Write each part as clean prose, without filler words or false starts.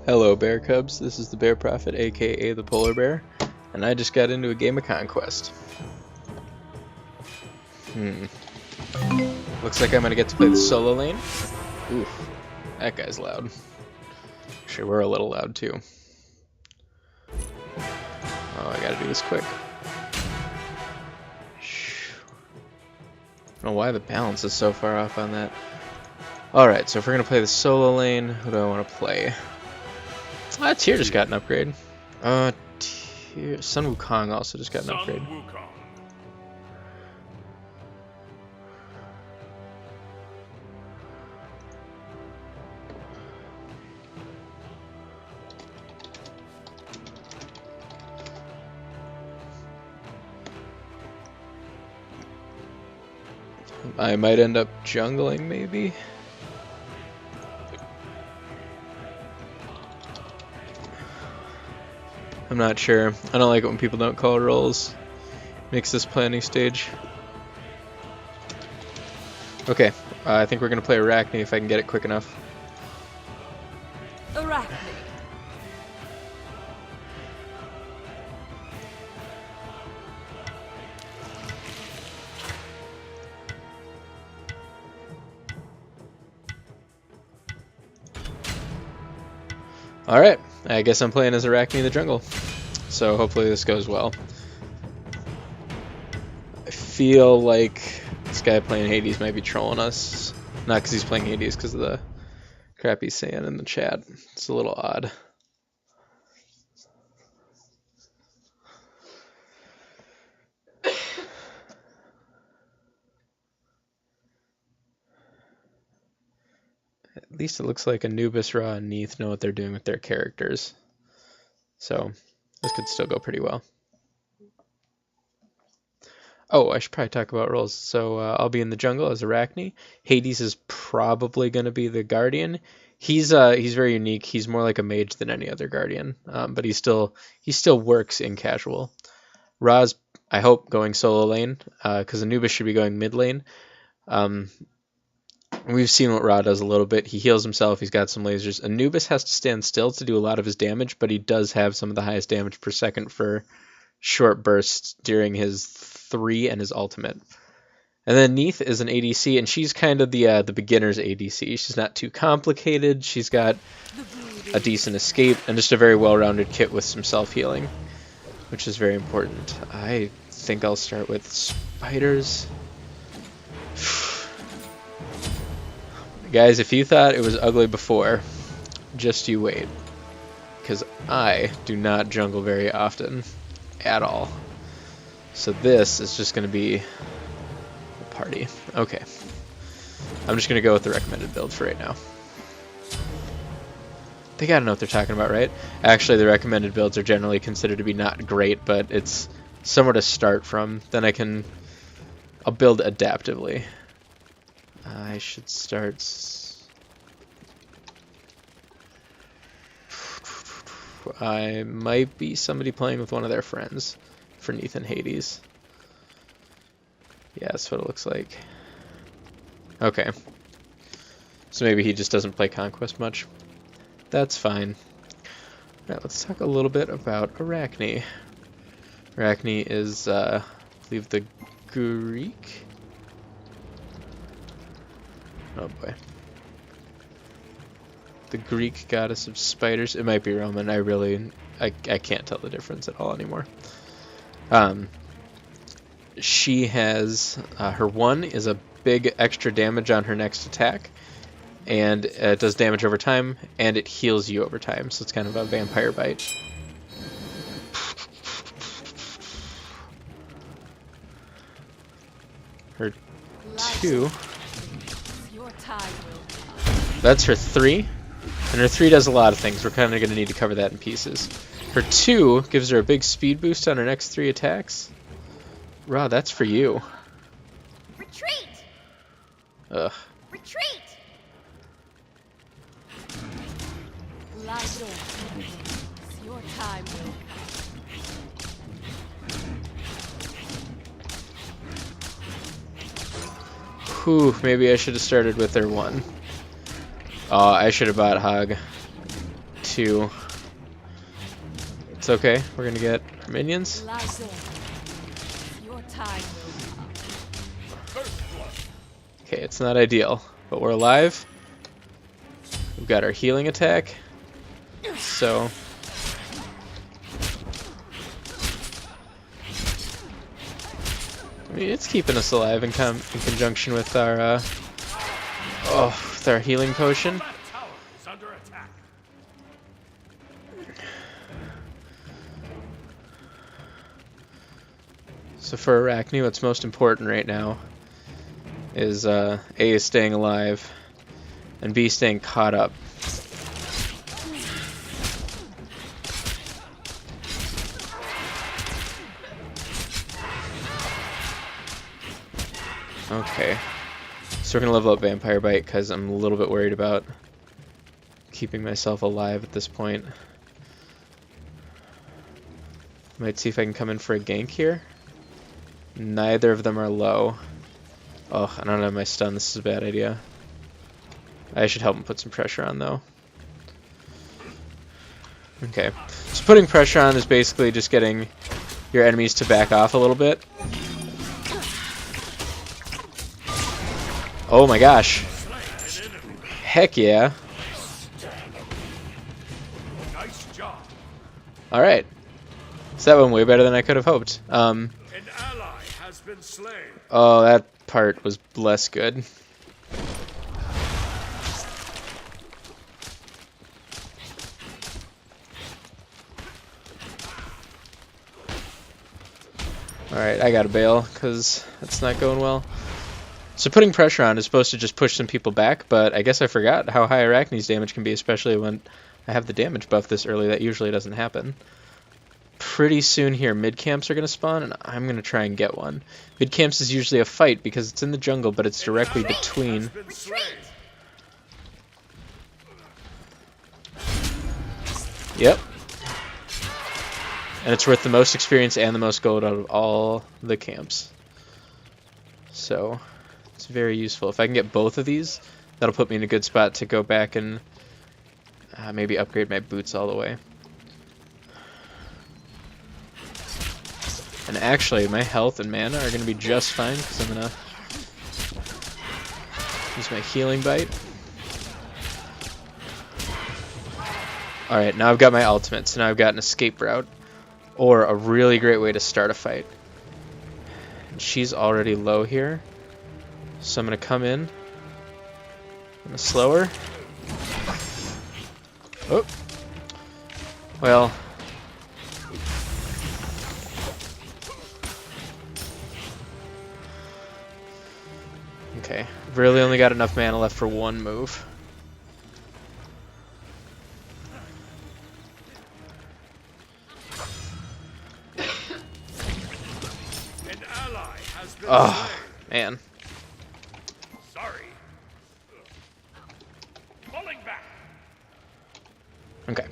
Hello Bear Cubs, this is the Bear Prophet, aka the Polar Bear, and I just got into a game of Conquest. Looks like I'm gonna get to play the solo lane. Oof, that guy's loud. Actually, we're a little loud too. Oh, I gotta do this quick. I don't know why the balance is so far off on that. Alright, so if we're gonna play the solo lane, who do I want to play? Tyr just got an upgrade. Sun Wukong also just got an upgrade. I might end up jungling, maybe. I'm not sure. I don't like it when people don't call roles. Makes this planning stage. Okay, I think we're gonna play Arachne if I can get it quick enough. Arachne. Alright, I guess I'm playing as Arachne in the jungle. So hopefully this goes well. I feel like this guy playing Hades might be trolling us. Not because he's playing Hades, because of the crap he's saying in the chat. It's a little odd. At least it looks like Anubis, Ra, and Neith know what they're doing with their characters. So this could still go pretty well. Oh, I should probably talk about roles. So I'll be in the jungle as Arachne. Hades is probably going to be the Guardian. He's very unique. He's more like a mage than any other Guardian, but he still works in casual. Ra's, I hope, going solo lane, because Anubis should be going mid lane. We've seen what Ra does a little bit. He heals himself. He's got some lasers. Anubis has to stand still to do a lot of his damage, but he does have some of the highest damage per second for short bursts during his 3 and his ultimate. And then Neith is an ADC, and she's kind of the beginner's ADC. She's not too complicated. She's got a decent escape and just a very well-rounded kit with some self-healing, which is very important. I think I'll start with spiders. Guys, if you thought it was ugly before, just you wait. Because I do not jungle very often at all. So this is just going to be a party. Okay. I'm just going to go with the recommended build for right now. They got to know what they're talking about, right? Actually, the recommended builds are generally considered to be not great, but it's somewhere to start from. Then I'll build adaptively. I should start... I might be somebody playing with one of their friends for Neith and Hades. Yeah, that's what it looks like. Okay. So maybe he just doesn't play Conquest much. That's fine. Alright, let's talk a little bit about Arachne. Arachne is, I believe, the Greek... Oh boy. The Greek goddess of spiders. It might be Roman. I can't tell the difference at all anymore. She has, her 1 is a big extra damage on her next attack. And it does damage over time, and it heals you over time. So it's kind of a vampire bite. Her 2... That's her 3, and her 3 does a lot of things. We're kind of going to need to cover that in pieces. Her 2 gives her a big speed boost on her next 3 attacks. Ra, that's for you. Retreat! Ugh. Retreat! Lie low. It's your time, Will. Whew, maybe I should have started with her 1. Oh, I should have bought Hog 2. It's okay. We're gonna get minions. Lie there. Your time will Okay, it's not ideal, but we're alive. We've got our healing attack. So I mean, it's keeping us alive in conjunction with our with our healing potion. So for Arachne, what's most important right now is A, is staying alive, and B, staying caught up. Okay, so we're gonna level up Vampire Bite because I'm a little bit worried about keeping myself alive at this point. Might see if I can come in for a gank here. Neither of them are low. Oh, I don't have my stun. This is a bad idea. I should help him put some pressure on, though. Okay. So putting pressure on is basically just getting your enemies to back off a little bit. Oh my gosh. Heck yeah. Alright. So that went way better than I could have hoped. Oh, that part was less good. Alright, I gotta bail, because that's not going well. So putting pressure on is supposed to just push some people back, but I guess I forgot how high Arachne's damage can be, especially when I have the damage buff this early. That usually doesn't happen. Pretty soon here, mid-camps are going to spawn, and I'm going to try and get one. Mid-camps is usually a fight because it's in the jungle, but it's directly between. Yep. And it's worth the most experience and the most gold out of all the camps. So, it's very useful. If I can get both of these, that'll put me in a good spot to go back and maybe upgrade my boots all the way. And actually, my health and mana are going to be just fine because I'm going to use my healing bite. Alright, now I've got my ultimate, so now I've got an escape route. Or a really great way to start a fight. And she's already low here. So I'm going to come in. I'm going to slow her. Oh. Well. Okay, really only got enough mana left for one move. Oh, man. Sorry. Falling back. Okay.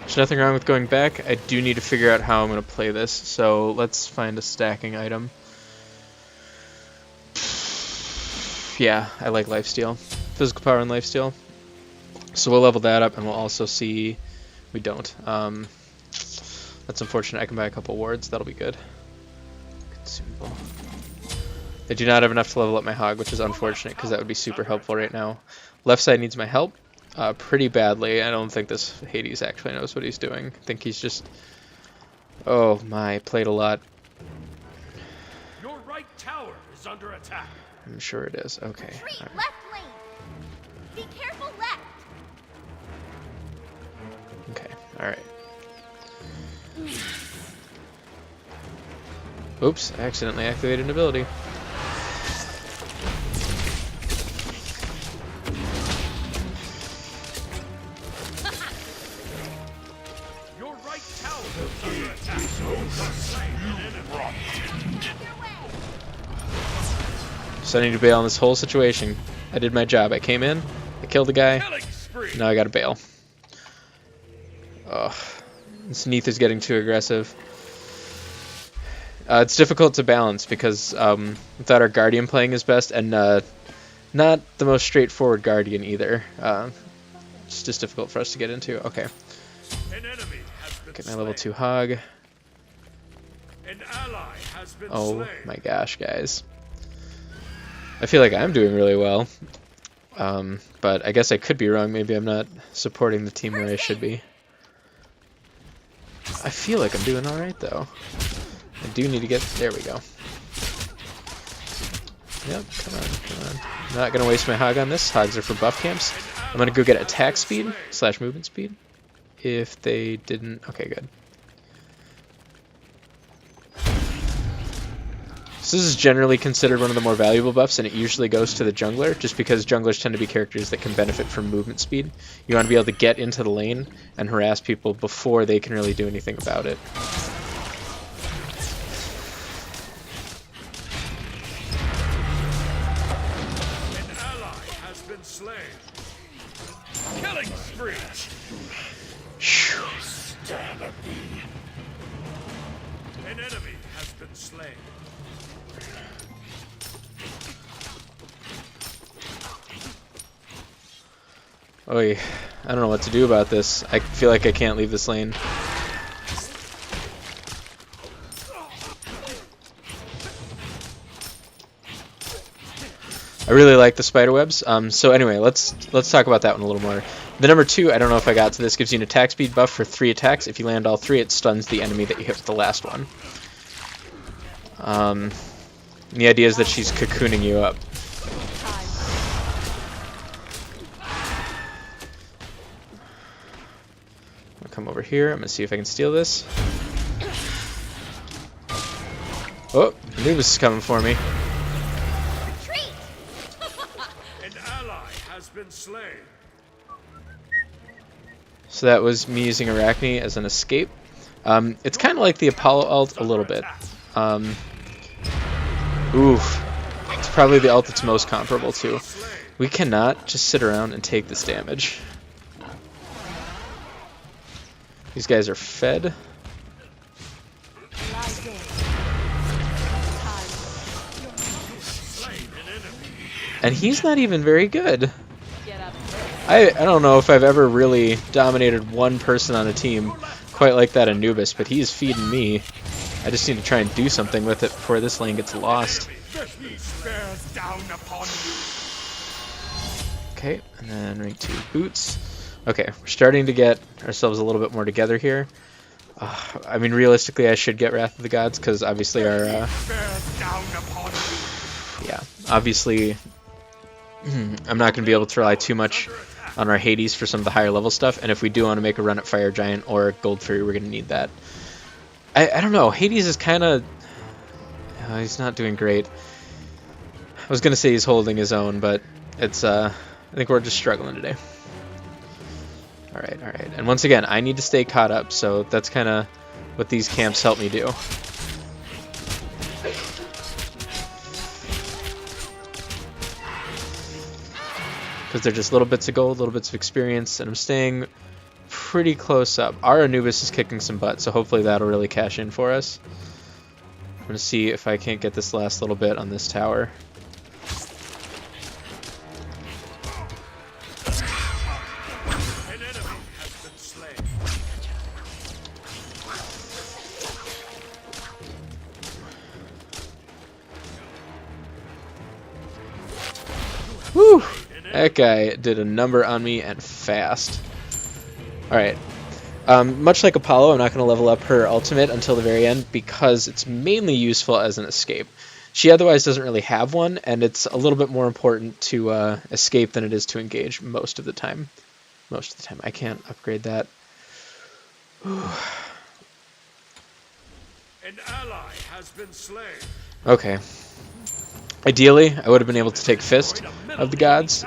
There's nothing wrong with going back. I do need to figure out how I'm going to play this, so let's find a stacking item. Yeah, I like lifesteal. Physical power and lifesteal. So we'll level that up, and we'll also see... We don't. That's unfortunate. I can buy a couple wards. That'll be good. Consumable. I do not have enough to level up my hog, which is unfortunate, because that would be super helpful right now. Left side needs my help pretty badly. I don't think this Hades actually knows what he's doing. I think he's just... Oh my, played a lot. Your right tower is under attack. I'm sure it is. Okay. retreat. Right. Left lane. Be careful left. Okay. All right. Oops! I accidentally activated an ability. Your right tower is under attack. So I need to bail on this whole situation. I did my job. I came in, I killed the guy, now I gotta bail. Ugh. This Neath is getting too aggressive. It's difficult to balance because without our Guardian playing his best, and not the most straightforward Guardian either. It's just difficult for us to get into. Okay. An enemy has been Get my level 2 slain. hog. An ally has been Oh slain. my gosh, guys. I feel like I'm doing really well. But I guess I could be wrong. Maybe I'm not supporting the team where I should be. I feel like I'm doing alright, though. I do need to get... There we go. Yep, come on, come on. I'm not going to waste my hog on this. Hogs are for buff camps. I'm going to go get attack speed / movement speed. If they didn't... Okay, good. So this is generally considered one of the more valuable buffs, and it usually goes to the jungler, just because junglers tend to be characters that can benefit from movement speed. You want to be able to get into the lane and harass people before they can really do anything about it. An ally has been slain. Killing spree. Stand at thee. An enemy has been slain. Oy, I don't know what to do about this. I feel like I can't leave this lane. I really like the spider webs. So anyway, let's talk about that one a little more. The number 2, I don't know if I got to this, gives you an attack speed buff for 3 attacks. If you land all 3, it stuns the enemy that you hit with the last one. The idea is that she's cocooning you up. I'll come over here. I'm gonna see if I can steal this. Oh, Anubis is coming for me. Retreat! An ally has been slain. So that was me using Arachne as an escape. It's kind of like the Apollo ult a little bit. Oof. It's probably the ult that's most comparable to. We cannot just sit around and take this damage. These guys are fed. And he's not even very good. I don't know if I've ever really dominated one person on a team quite like that Anubis, but he's feeding me. I just need to try and do something with it before this lane gets lost. Okay, and then rank 2 boots. Okay, we're starting to get ourselves a little bit more together here. I mean, realistically, I should get Wrath of the Gods, because obviously our... yeah, obviously, I'm not going to be able to rely too much on our Hades for some of the higher level stuff, and if we do want to make a run at Fire Giant or Gold Fury, we're going to need that. I don't know, Hades is kind of... he's not doing great. I was going to say he's holding his own, but it's... I think we're just struggling today. Alright, alright. And once again, I need to stay caught up, so that's kind of what these camps help me do. Because they're just little bits of gold, little bits of experience, and I'm staying pretty close up. Our Anubis is kicking some butt, so hopefully that'll really cash in for us. I'm going to see if I can't get this last little bit on this tower. An enemy has been slain. Woo! That guy did a number on me and fast. Alright. Much like Apollo, I'm not going to level up her ultimate until the very end because it's mainly useful as an escape. She otherwise doesn't really have one, and it's a little bit more important to escape than it is to engage most of the time. Most of the time. I can't upgrade that. An ally has been slain. Okay. Ideally, I would have been able to take Fist of the Gods,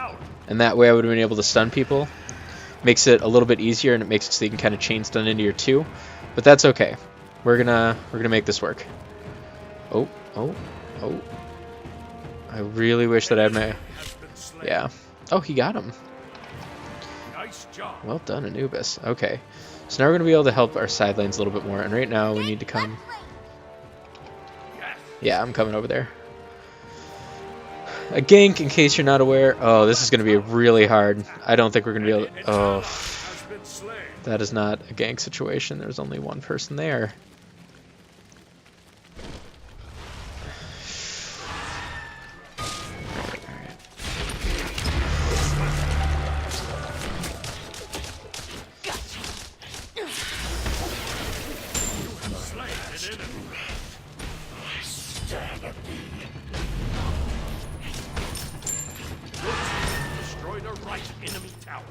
and that way I would have been able to stun people. Makes it a little bit easier, and it makes it so you can kind of chain stun into your 2. But that's okay. We're gonna make this work. Oh. I really wish that I had my... Yeah. Oh, he got him. Nice job. Well done, Anubis. Okay. So now we're going to be able to help our side lanes a little bit more, and right now we need to come... Yeah, I'm coming over there. A gank, in case you're not aware. Oh, this is going to be really hard. I don't think we're going to be able to... Oh, that is not a gank situation. There's only one person there. Destroyed a right enemy tower.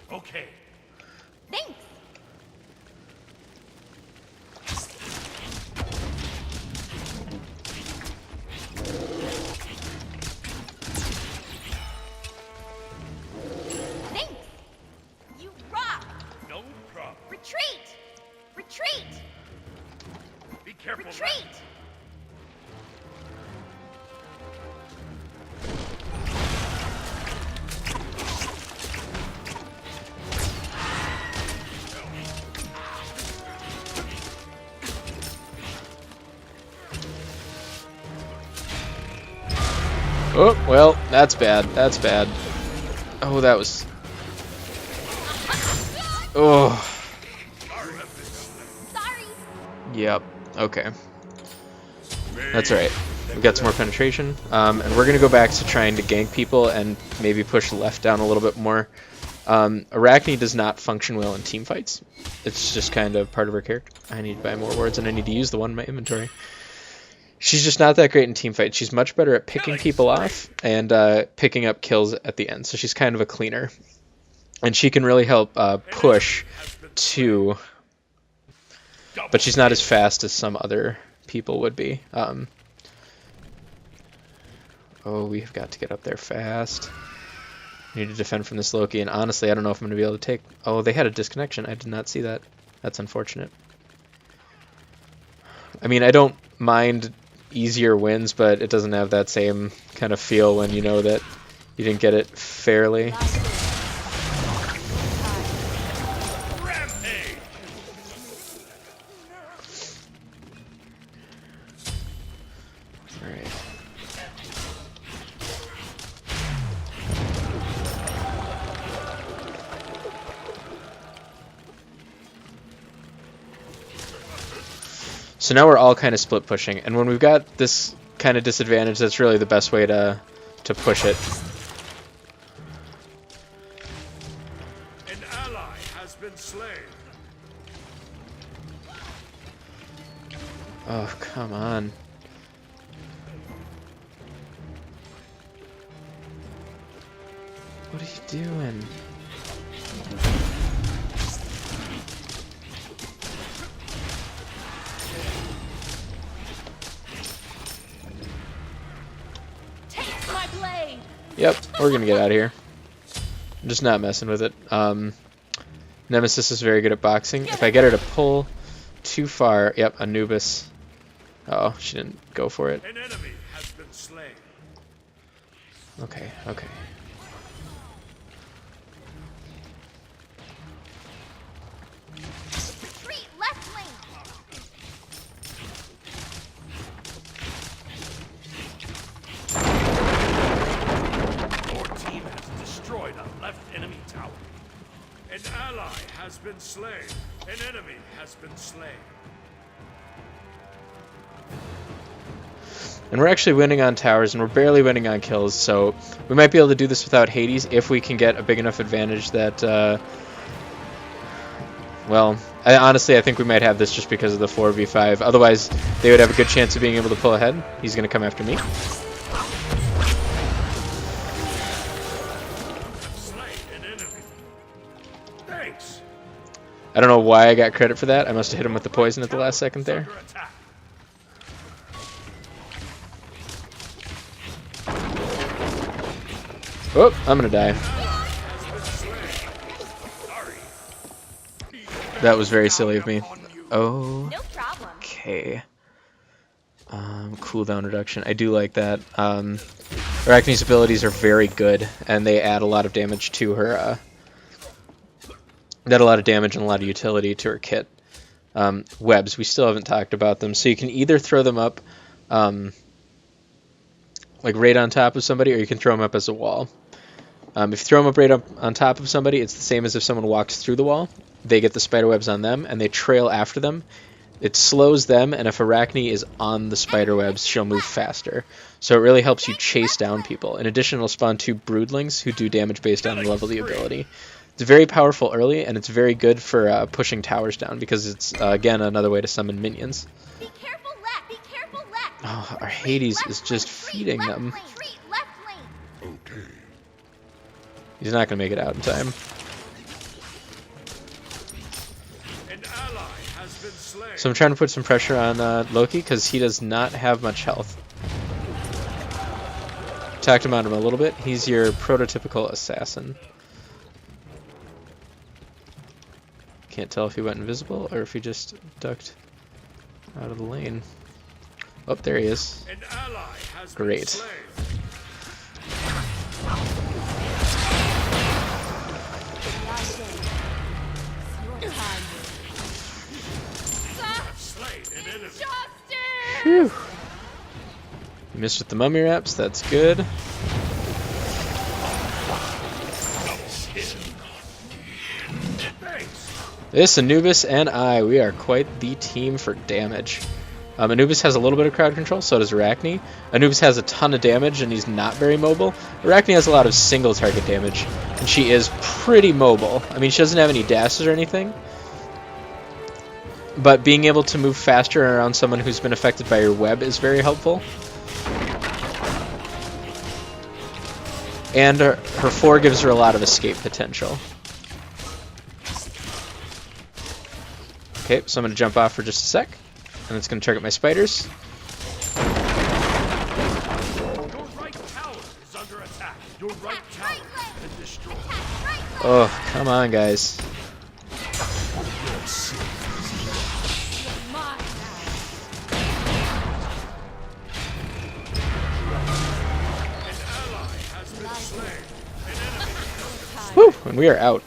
Okay. Thanks. Thanks. You rock. No problem. Retreat. Retreat. Be careful. Retreat. Oh, well, that's bad. That's bad. Oh, that was... Oh. Sorry. Yep. Okay. That's alright. We've got some more penetration. And we're going to go back to trying to gank people and maybe push left down a little bit more. Arachne does not function well in team fights. It's just kind of part of her character. I need to buy more words and I need to use the one in my inventory. She's just not that great in team fights. She's much better at picking people off and picking up kills at the end. So she's kind of a cleaner. And she can really help push too. But she's not as fast as some other people would be. Oh, we've got to get up there fast. We need to defend from this Loki. And honestly, I don't know if I'm going to be able to take... Oh, they had a disconnection. I did not see that. That's unfortunate. I mean, I don't mind easier wins, but it doesn't have that same kind of feel when you know that you didn't get it fairly. Rampage. Alright. So now we're all kind of split pushing, and when we've got this kind of disadvantage, that's really the best way to push it. An ally has been slain. Oh, come on. What are you doing? Take my blade. Yep, we're gonna get out of here. I'm just not messing with it. Nemesis is very good at boxing. If I get her to pull too far... Yep, Anubis. Oh, she didn't go for it. An enemy has been slain. Okay, okay. Retreat. Left lane. Your team has destroyed a left enemy tower. An ally has been slain. An enemy has been slain. And we're actually winning on towers, and we're barely winning on kills, so we might be able to do this without Hades if we can get a big enough advantage that, well, honestly, I think we might have this just because of the 4v5. Otherwise, they would have a good chance of being able to pull ahead. He's going to come after me. Slain an enemy. Thanks. I don't know why I got credit for that. I must have hit him with the poison at the last second there. Under attack. Oh, I'm going to die. That was very silly of me. Oh, No problem. okay. Cooldown reduction. I do like that. Arachne's abilities are very good, and they add a lot of damage to her That a lot of damage and a lot of utility to her kit. Webs, we still haven't talked about them. So you can either throw them up like right on top of somebody, or you can throw them up as a wall. If you throw them up right up on top of somebody, it's the same as if someone walks through the wall. They get the spider webs on them, and they trail after them. It slows them, and if Arachne is on the spider webs, she'll move faster. So it really helps you chase down people. In addition, it'll spawn 2 broodlings who do damage based on the level of the ability. It's very powerful early, and it's very good for pushing towers down, because it's, again, another way to summon minions. Be careful left. Be careful left. Oh, our Hades is just feeding them. Retreat left lane. Okay. He's not going to make it out in time. An ally has been slain. So I'm trying to put some pressure on Loki, because he does not have much health. Talked about him a little bit. He's your prototypical assassin. Can't tell if he went invisible or if he just ducked out of the lane. Oh, there he is. An ally has Great. been slain. Slain an enemy. Justice. Whew. You missed with the mummy wraps, that's good. Thanks. This Anubis and I, we are quite the team for damage. Anubis has a little bit of crowd control, so does Arachne. Anubis has a ton of damage, and he's not very mobile. Arachne has a lot of single target damage, and she is pretty mobile. I mean, she doesn't have any dashes or anything, but being able to move faster around someone who's been affected by your web is very helpful. And her 4 gives her a lot of escape potential. Okay, so I'm going to jump off for just a sec, and it's going to target my spiders. Your right tower is under attack. Your right tower has been destroyed. Oh, come on, guys. Woo! And we are out.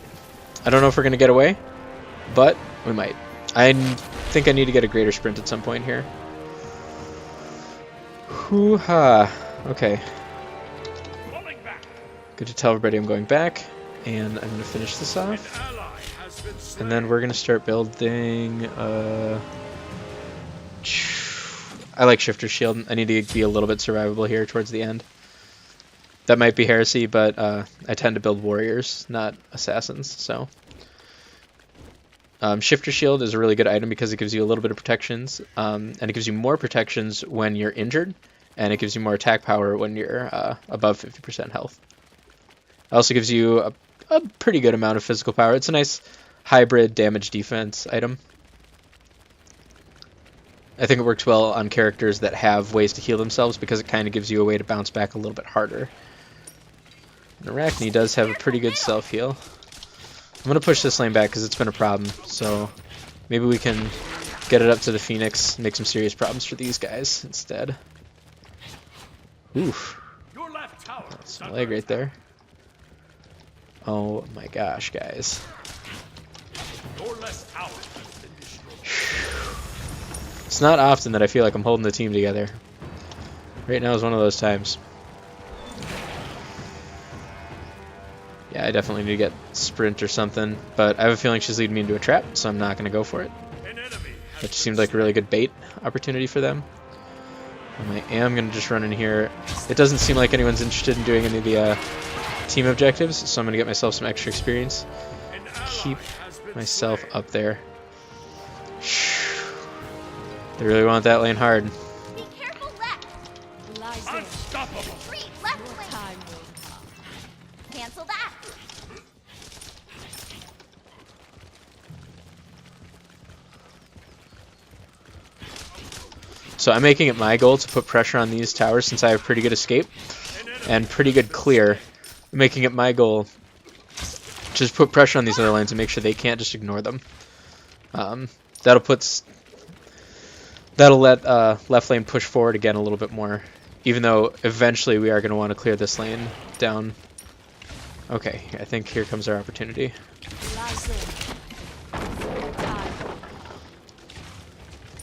I don't know if we're going to get away, but we might. I think I need to get a greater sprint at some point here. Hoo-ha. Okay. Good to tell everybody I'm going back, and I'm going to finish this off. And then we're going to start building... I like Shifter Shield. I need to be a little bit survivable here towards the end. That might be heresy, but I tend to build warriors, not assassins, so... Shifter Shield is a really good item because it gives you a little bit of protections, and it gives you more protections when you're injured, and it gives you more attack power when you're above 50% health. It also gives you a pretty good amount of physical power. It's a nice hybrid damage defense item. I think it works well on characters that have ways to heal themselves because it kind of gives you a way to bounce back a little bit harder. And Arachne does have a pretty good self-heal. I'm going to push this lane back because it's been a problem, so maybe we can get it up to the Phoenix and make some serious problems for these guys instead. Oof. That's some leg right there. Oh my gosh, guys. It's not often that I feel like I'm holding the team together. Right now is one of those times. Yeah, I definitely need to get sprint or something, but I have a feeling she's leading me into a trap, so I'm not going to go for it. It seemed like a really good bait opportunity for them. And I am going to just run in here. It doesn't seem like anyone's interested in doing any of the team objectives, so I'm going to get myself some extra experience. Keep myself up there. They really want that lane hard. Be careful left. Unstoppable. Retreat left lane. Cancel that. So I'm making it my goal to put pressure on these towers since I have pretty good escape and pretty good clear. I'm making it my goal to just put pressure on these other lanes and make sure they can't just ignore them. That'll let left lane push forward again a little bit more, even though eventually we are going to want to clear this lane down. Okay, I think here comes our opportunity.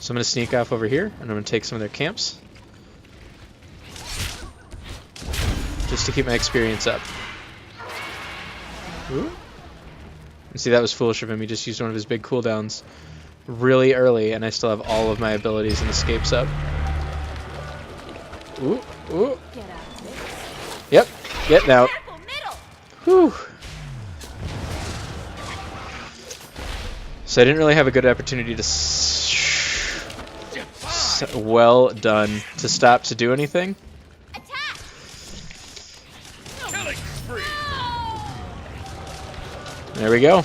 So I'm going to sneak off over here, and I'm going to take some of their camps. Just to keep my experience up. Ooh. And see, that was foolish of him. He just used one of his big cooldowns really early, and I still have all of my abilities and escapes up. Ooh, ooh. Yep, getting out. Whew. So I didn't really have a good opportunity to... well done. To stop to do anything. There we go.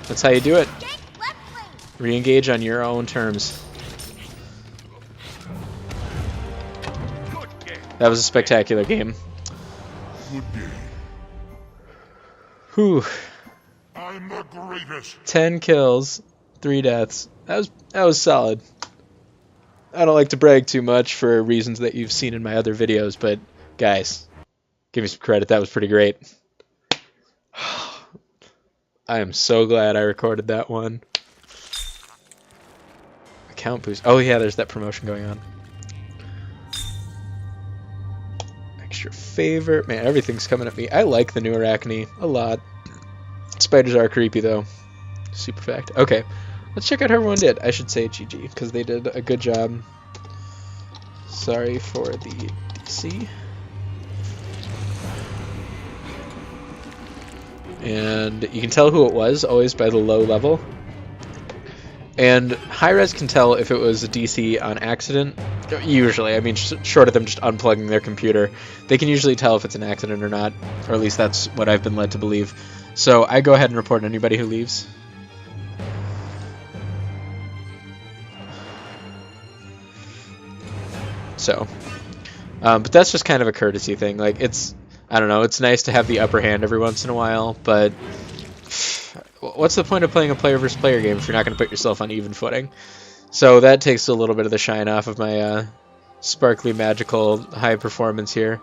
That's how you do it. Re-engage on your own terms. That was a spectacular game. Whew. I'm the greatest. 10 kills, 3 deaths. That was solid. I don't like to brag too much for reasons that you've seen in my other videos, but guys, give me some credit. That was pretty great. I am so glad I recorded that one. Account boost. Oh yeah, there's that promotion going on. Extra favor. Man, everything's coming at me. I like the new Arachne a lot. Spiders are creepy though. Super fact. Okay, let's check out how everyone did. I should say GG because they did a good job. Sorry for the DC. And you can tell who it was always by the low level. And high-res can tell if it was a DC on accident. Usually, I mean, short of them just unplugging their computer, they can usually tell if it's an accident or not, or at least that's what I've been led to believe. So I go ahead and report anybody who leaves. So, but that's just kind of a courtesy thing. Like, I don't know, it's nice to have the upper hand every once in a while, but what's the point of playing a player versus player game if you're not going to put yourself on even footing? So that takes a little bit of the shine off of my sparkly, magical, high performance here.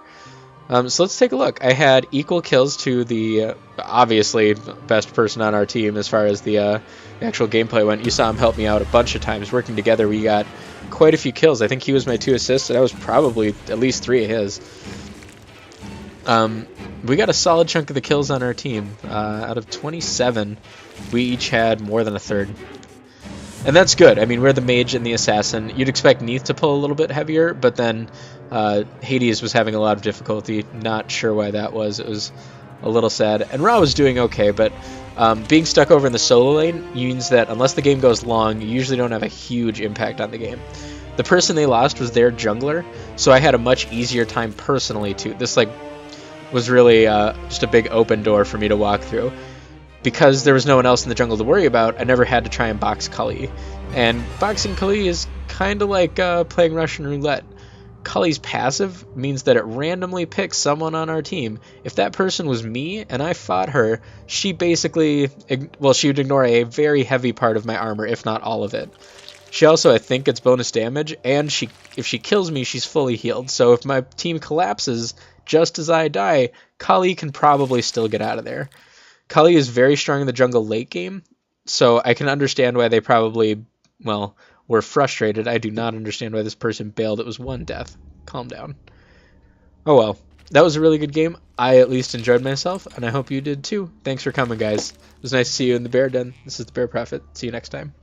So let's take a look. I had equal kills to the, obviously, best person on our team as far as the actual gameplay went. You saw him help me out a bunch of times. Working together, we got quite a few kills. I think he was my 2 assists, and I was probably at least 3 of his. We got a solid chunk of the kills on our team. Out of 27, we each had more than a third. And that's good. I mean, we're the mage and the assassin. You'd expect Neith to pull a little bit heavier, but then Hades was having a lot of difficulty. Not sure why that was. It was a little sad. And Ra was doing okay, but being stuck over in the solo lane means that unless the game goes long, you usually don't have a huge impact on the game. The person they lost was their jungler, so I had a much easier time personally too. This was really just a big open door for me to walk through. Because there was no one else in the jungle to worry about, I never had to try and box Kali. And boxing Kali is kind of like playing Russian roulette. Kali's passive means that it randomly picks someone on our team. If that person was me and I fought her, she basically, well, she would ignore a very heavy part of my armor, if not all of it. She also, I think, gets bonus damage, and if she kills me, she's fully healed. So if my team collapses just as I die, Kali can probably still get out of there. Kali is very strong in the jungle late game, so I can understand why they probably, well, were frustrated. I do not understand why this person bailed. It was 1 death. Calm down. Oh well, that was a really good game. I at least enjoyed myself, and I hope you did too. Thanks for coming, guys. It was nice to see you in the Bear Den. This is the Bear Prophet. See you next time.